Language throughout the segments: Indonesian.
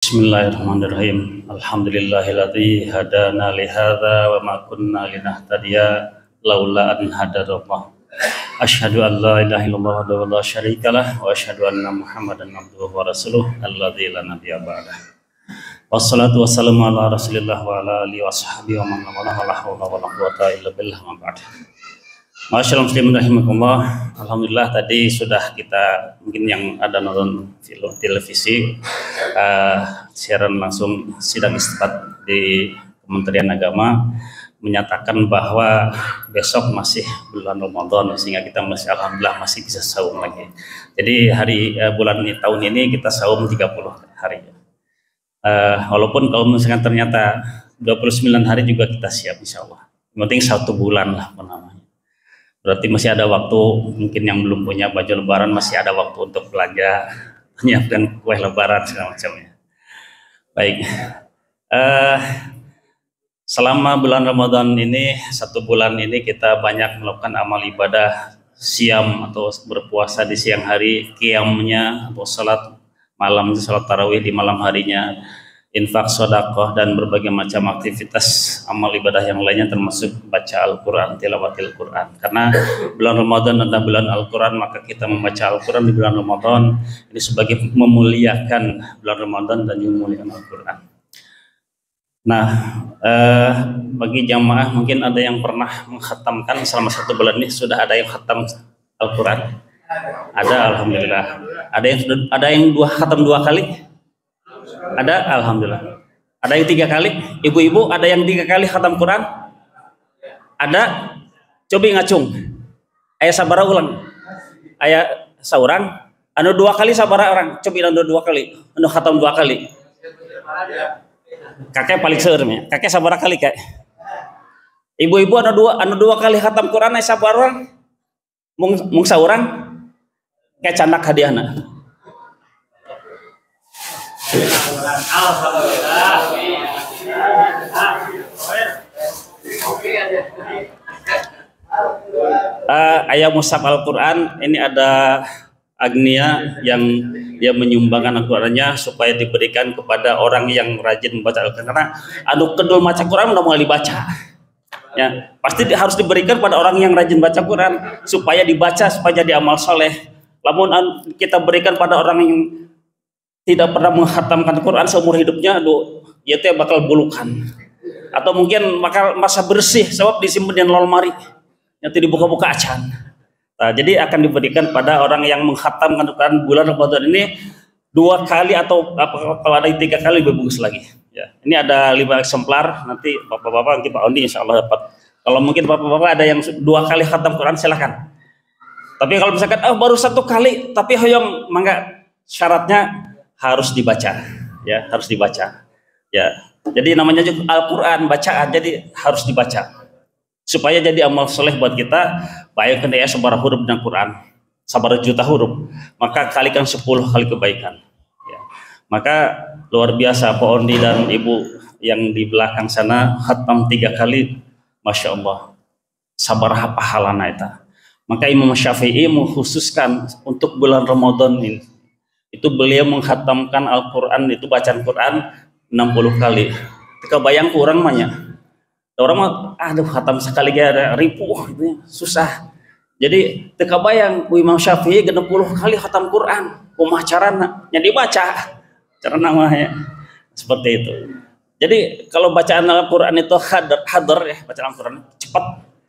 Bismillahirrahmanirrahim. Alhamdulillahilladzi hadana li hadza wa ma kunna linahtadiya laula an hadanallah. Asyhadu an la ilaha illallah wa la syarikalah wa asyhadu anna Muhammadan abduhu wa rasuluh alladzi la nabiyya ba'dah. Wassalatu wassalamu ala Rasulillah wa ala alihi washabihi wa man wala la haula wa la quwwata illa billah ma ba'd. Masyaallah muslimin rahimakumullah. Alhamdulillah tadi sudah kita mungkin yang ada nonton film televisi siaran langsung sidang isbat di Kementerian Agama menyatakan bahwa besok masih bulan Ramadan sehingga kita masih alhamdulillah masih bisa saum lagi. Jadi bulan ini tahun ini kita saum 30 hari. Walaupun kalau misalkan ternyata 29 hari juga kita siap insyaallah. Yang penting 1 bulan lah namanya. Berarti masih ada waktu, mungkin yang belum punya baju lebaran masih ada waktu untuk belanja, menyiapkan kue lebaran segala macamnya. Baik, selama bulan Ramadan ini, 1 bulan ini kita banyak melakukan amal ibadah siam atau berpuasa di siang hari, qiyamnya atau salat malam, salat tarawih di malam harinya, infak, sedekah dan berbagai macam aktivitas amal ibadah yang lainnya termasuk baca Al-Quran, tilawatil Quran. Karena bulan Ramadan adalah bulan Al-Quran, maka kita membaca Al-Quran di bulan Ramadan ini sebagai memuliakan bulan Ramadan dan memuliakan Al-Quran. Nah, bagi jamaah mungkin ada yang pernah mengkhatamkan selama 1 bulan ini, sudah ada yang khatam Al-Quran? Ada, alhamdulillah. Ada yang khatam 2 kali? Ada, alhamdulillah. Ada yang 3 kali? Ibu-ibu ada yang 3 kali khatam Quran? Ada? Cobi ngacung. Aya sabara ulang. Aya saurang. Anu 2 kali sabara orang. Cobi anu 2 kali. Anu khatam 2 kali. Kakek paling seueur nya. Kakek sabara kali kak? Ibu-ibu anu 2 kali khatam Quran aya sabara orang? Mung saurang? Kayak candak hadiahna. Ayat mushaf Al-Quran ini ada Agnia yang dia menyumbangkan Al-Qurannya supaya diberikan kepada orang yang rajin membaca Al-Quran, karena anu kedul maca Quran udah mulai dibaca ya, pasti harus diberikan pada orang yang rajin baca Quran supaya dibaca, supaya jadi amal soleh. Namun kita berikan pada orang yang tidak pernah menghatamkan Quran seumur hidupnya, ya itu bakal bulukan atau mungkin bakal masa bersih sebab disimpan di lemari nanti dibuka-buka acan. Nah, jadi akan diberikan pada orang yang menghatamkan Quran bulan Ramadan ini 2 kali atau kalau ada 3 kali lebih bagus lagi ya. Ini ada 5 eksemplar, nanti bapak-bapak, nanti Pak Ondi insya Allah dapat. Kalau mungkin bapak-bapak ada yang 2 kali khatam Quran silahkan. Tapi kalau misalkan baru 1 kali tapi hoyong mangga, syaratnya harus dibaca ya, harus dibaca ya. Jadi namanya juga Al-Quran bacaan, jadi harus dibaca supaya jadi amal soleh buat kita. Bayangkan ya, sebarang huruf dengan Quran, sebarang juta huruf, maka kalikan 10 kali kebaikan ya. Maka luar biasa Pak Ondi dan Ibu yang di belakang sana khatam 3 kali, Masya Allah, sabaraha pahalana itu. Maka Imam Syafi'i mengkhususkan untuk bulan Ramadan ini, itu beliau menghatamkan Al-Quran, itu bacaan Quran 60 kali. Ketika bayang kurang banyak orang mah khatam sekali ada ribu gitu, susah. Jadi ketika bayang Imam Syafi'i 60 kali khatam Quran, kumaha carana nya dibaca cara namanya seperti itu. Jadi kalau bacaan Al-Quran itu hadar ya, bacaan Al-Quran cepat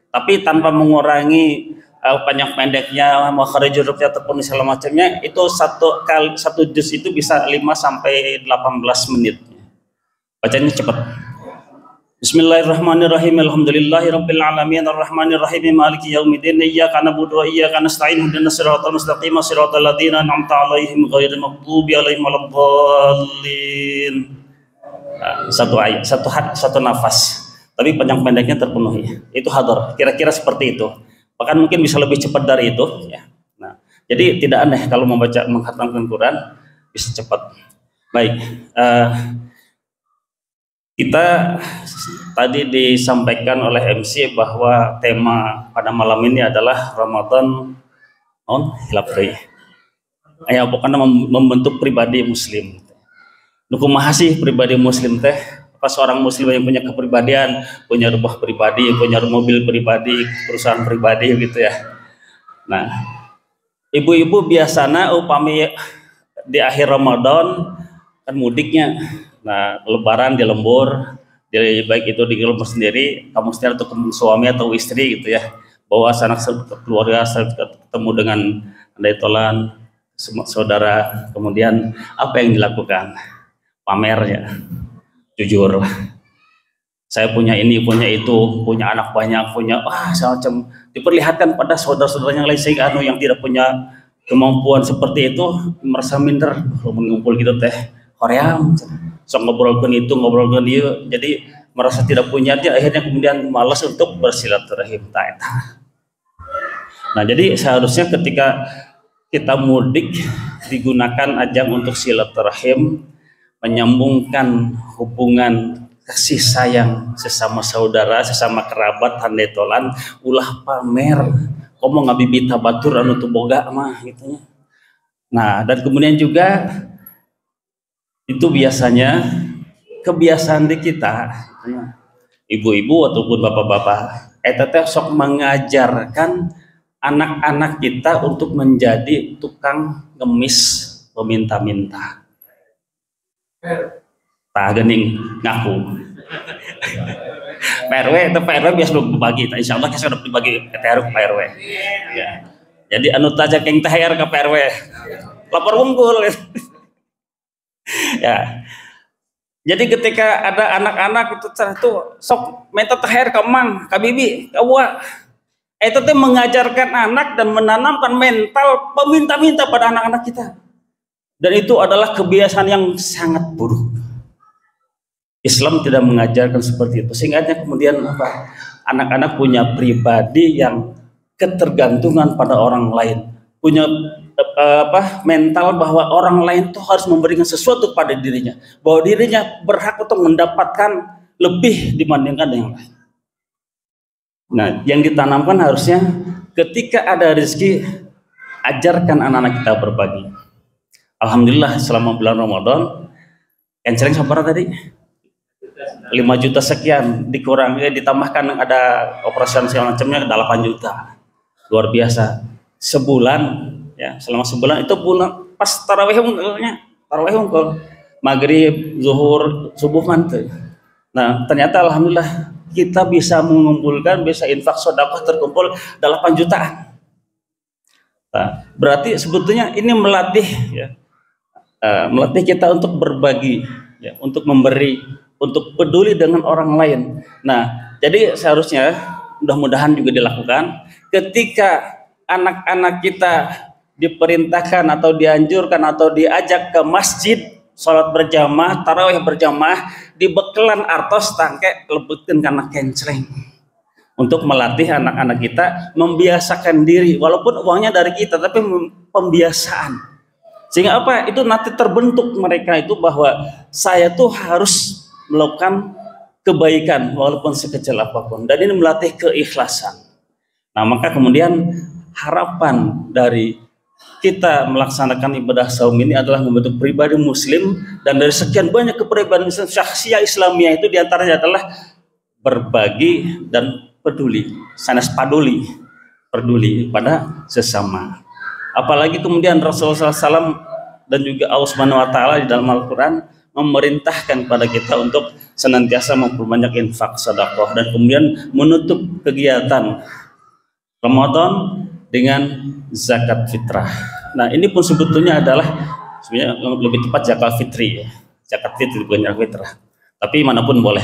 tapi tanpa mengurangi panjang pendeknya, makhraj hurufnya ataupun segala macamnya. Itu 1 juz itu bisa 5 sampai 18 menit. Bacanya cepat. Bismillahirrahmanirrahim. Alhamdulillahirabbil alamin arrahmanir rahim maliki yaumiddin iyyaka na'budu wa iyyaka nasta'in ihdinas siratal mustaqim siratal ladzina an'amta 'alaihim ghairil maghdubi 'alaihim waladdallin. Satu nafas. Tapi panjang pendeknya terpenuhi. Itu hadar. Kira-kira seperti itu. Bahkan mungkin bisa lebih cepat dari itu ya. Nah, jadi tidak aneh kalau menghatamkan Quran bisa cepat. Baik, kita tadi disampaikan oleh MC bahwa tema pada malam ini adalah Ramadan hilap deui. Aya pokoknya membentuk pribadi muslim. kumaha sih pribadi muslim teh? Apa seorang muslim yang punya kepribadian, punya rumah pribadi, punya mobil pribadi, perusahaan pribadi gitu ya. Nah, ibu-ibu biasanya upami di akhir Ramadan kan mudiknya. Nah, lebaran di lembur, jadi baik itu di lembur sendiri, kamu sendiri atau suami atau istri gitu ya. Bawa sanak keluarga ketemu dengan andai tolan saudara, kemudian apa yang dilakukan? Pamer ya. Jujur. Saya punya ini, punya itu, punya anak banyak, punya semacam diperlihatkan pada saudara-saudara yang lain sehingga yang tidak punya kemampuan seperti itu merasa minder. Kalau mengumpul gitu teh Korea, so ngobrolkan itu, ngobrolkan dia, jadi merasa tidak punya, dia akhirnya kemudian malas untuk bersilaturahim. Nah, jadi seharusnya ketika kita mudik digunakan ajang untuk silaturahim, menyambungkan hubungan kasih sayang sesama saudara, sesama kerabat, handai tolan, ulah pamer, komo ngabibita batur anu teu boga mah gitu. Nah, dan kemudian juga itu biasanya kebiasaan di kita, ibu-ibu ataupun bapak-bapak, teh sok mengajarkan anak-anak kita untuk menjadi tukang ngemis, meminta-minta. Tak gening ngaku. PRW itu PRW biasa berbagi. Insya Allah kita sudah berbagi ke PRW. Ya. Jadi anu taja keng THR ke PRW. Lapor unggul. Ya. Jadi ketika ada anak-anak itu sok minta THR ke Mang, ke Bibi, ke Wa. Itu teh mengajarkan anak dan menanamkan mental peminta-minta pada anak-anak kita. Dan itu adalah kebiasaan yang sangat buruk. Islam tidak mengajarkan seperti itu. Sehingga kemudian anak-anak punya pribadi yang ketergantungan pada orang lain, punya mental bahwa orang lain itu harus memberikan sesuatu pada dirinya, bahwa dirinya berhak untuk mendapatkan lebih dibandingkan yang lain. Nah, yang ditanamkan harusnya ketika ada rezeki, ajarkan anak-anak kita berbagi. Alhamdulillah selama bulan Ramadan, kenceleng sabar tadi 5 juta sekian, ditambahkan ada operasi segala macamnya 8 juta. Luar biasa. Sebulan ya, selama sebulan itu pas tarawih unggul. Maghrib, zuhur, subuh mantu. Nah, ternyata alhamdulillah kita bisa mengumpulkan, bisa infak sedekah terkumpul 8 jutaan. Nah, berarti sebetulnya ini melatih kita untuk berbagi, ya, untuk memberi, untuk peduli dengan orang lain. Nah, jadi seharusnya mudah-mudahan juga dilakukan ketika anak-anak kita diperintahkan atau dianjurkan atau diajak ke masjid sholat berjamaah, tarawih berjamaah, dibekelan artos tangke lebutkeun kana kenceleng untuk melatih anak-anak kita membiasakan diri, walaupun uangnya dari kita tapi pembiasaan, sehingga itu nanti terbentuk mereka itu bahwa saya tuh harus melakukan kebaikan walaupun sekecil apapun, dan ini melatih keikhlasan. Nah, maka kemudian harapan dari kita melaksanakan ibadah saum ini adalah membentuk pribadi muslim, dan dari sekian banyak kepribadian Islam, syakhsiyah Islamiyah itu diantaranya adalah berbagi dan peduli, sanes peduli pada sesama. Apalagi kemudian Rasulullah SAW dan juga Allah Subhanahu Wa Taala di dalam Al-Quran memerintahkan pada kita untuk senantiasa memperbanyak infak sedekah, dan kemudian menutup kegiatan Ramadan dengan zakat fitrah. Nah, ini pun sebetulnya adalah sebenarnya lebih tepat zakat fitri, ya. Zakat fitri bukan zakat fitrah, tapi manapun boleh.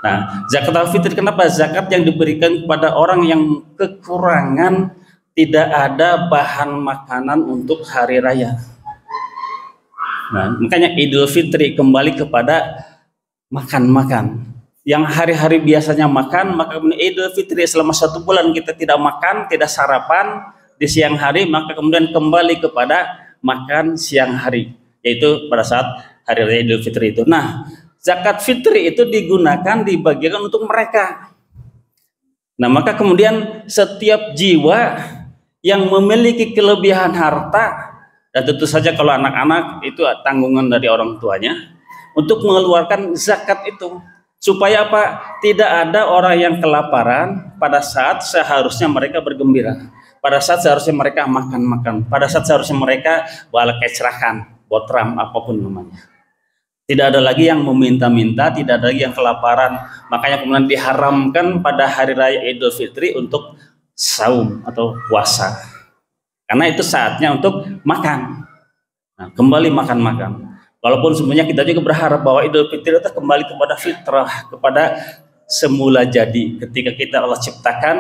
Nah, zakat fitri kenapa? Zakat yang diberikan kepada orang yang kekurangan, tidak ada bahan makanan untuk hari raya. Nah, makanya Idul Fitri kembali kepada makan-makan. Yang hari-hari biasanya makan, maka Idul Fitri selama 1 bulan kita tidak makan, tidak sarapan di siang hari, maka kemudian kembali kepada makan siang hari, yaitu pada saat hari raya Idul Fitri itu. Nah, zakat fitri itu digunakan, dibagikan untuk mereka. Nah, maka kemudian setiap jiwa yang memiliki kelebihan harta, Dan tentu saja kalau anak-anak itu tanggungan dari orang tuanya untuk mengeluarkan zakat itu. Supaya apa? Tidak ada orang yang kelaparan pada saat seharusnya mereka bergembira. Pada saat seharusnya mereka makan-makan. Pada saat seharusnya mereka bala kecerahan, botram, apapun namanya. Tidak ada lagi yang meminta-minta, tidak ada lagi yang kelaparan. Makanya kemudian diharamkan pada hari raya Idul Fitri untuk saum atau puasa. Karena itu saatnya untuk makan. Nah, kembali makan-makan. Walaupun sebenarnya kita juga berharap bahwa Idul Fitri itu kembali kepada fitrah, kepada semula jadi. Ketika kita Allah ciptakan,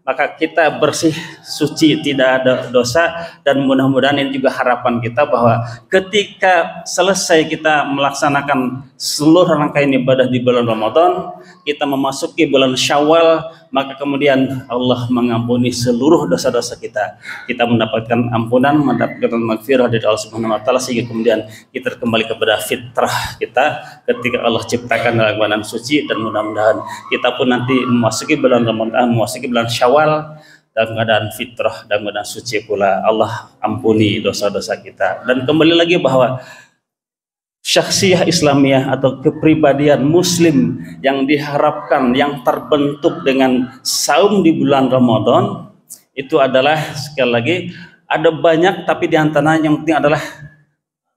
maka kita bersih, suci, tidak ada dosa. Dan mudah-mudahan ini juga harapan kita bahwa ketika selesai kita melaksanakan seluruh rangkaian ibadah di bulan Ramadan, kita memasuki bulan Syawal, maka kemudian Allah mengampuni seluruh dosa-dosa kita. Kita mendapatkan ampunan, mendapatkan maghfirah dari Allah Subhanahu wa taala, sehingga kemudian kita kembali kepada fitrah kita ketika Allah ciptakan dalam keadaan suci. Dan mudah-mudahan kita pun nanti memasuki bulan Ramadan, memasuki bulan Syawal dalam keadaan fitrah dan keadaan suci pula. Allah ampuni dosa-dosa kita. Dan kembali lagi bahwa syakhsiyah Islamiyah atau kepribadian Muslim yang diharapkan, yang terbentuk dengan saum di bulan Ramadan itu adalah, sekali lagi, ada banyak, tapi diantaranya yang penting adalah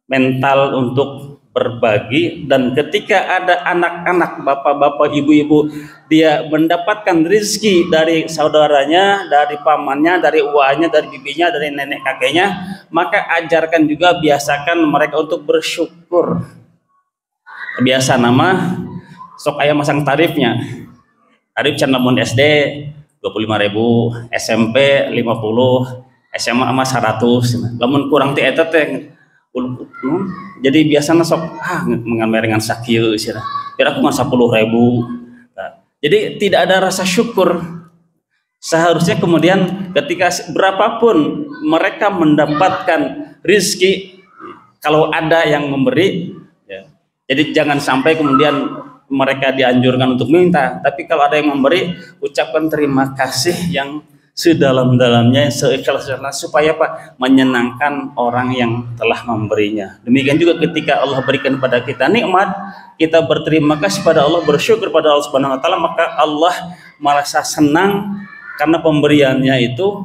mental untuk berbagi. Dan ketika ada anak-anak, bapak-bapak, ibu-ibu, dia mendapatkan rezeki dari saudaranya, dari pamannya, dari uanya, dari bibinya, dari nenek kakeknya, maka ajarkan juga, biasakan mereka untuk bersyukur. Biasa nama sok ayam masang tarifnya. Tarif can lamun SD 25.000, SMP 50, SMA sama 100. Lamun kurang ti eta teh jadi biasanya sok mengamerengan sakieu sih. Kira cuma 10.000. Nah, jadi tidak ada rasa syukur. Seharusnya kemudian ketika berapapun mereka mendapatkan rizki, kalau ada yang memberi, ya. Jadi jangan sampai kemudian mereka dianjurkan untuk minta, tapi kalau ada yang memberi, ucapkan terima kasih yang sedalam-dalamnya, seikhlas-ikhlasnya, supaya apa? Menyenangkan orang yang telah memberinya. Demikian juga ketika Allah berikan pada kita nikmat, kita berterima kasih pada Allah, bersyukur pada Allah Subhanahu wa taala, maka Allah merasa senang karena pemberiannya itu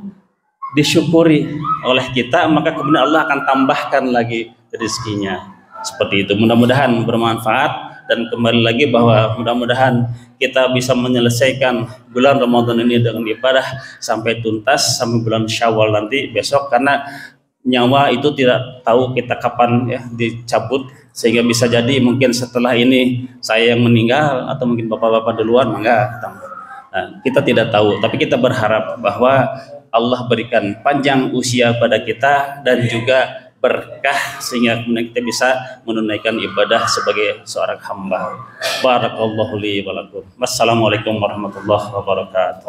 disyukuri oleh kita, maka kemudian Allah akan tambahkan lagi rezekinya. Seperti itu. Mudah-mudahan bermanfaat. Dan kembali lagi bahwa mudah-mudahan kita bisa menyelesaikan bulan Ramadan ini dengan ibadah sampai tuntas, sampai bulan Syawal nanti besok, karena nyawa itu tidak tahu kita kapan ya dicabut, sehingga bisa jadi mungkin setelah ini saya yang meninggal atau mungkin bapak-bapak duluan, enggak. Nah, kita tidak tahu, tapi kita berharap bahwa Allah berikan panjang usia pada kita dan juga berkah, sehingga kemudian kita bisa menunaikan ibadah sebagai seorang hamba. Barakallahu li wa lakum. Wassalamualaikum warahmatullahi wabarakatuh.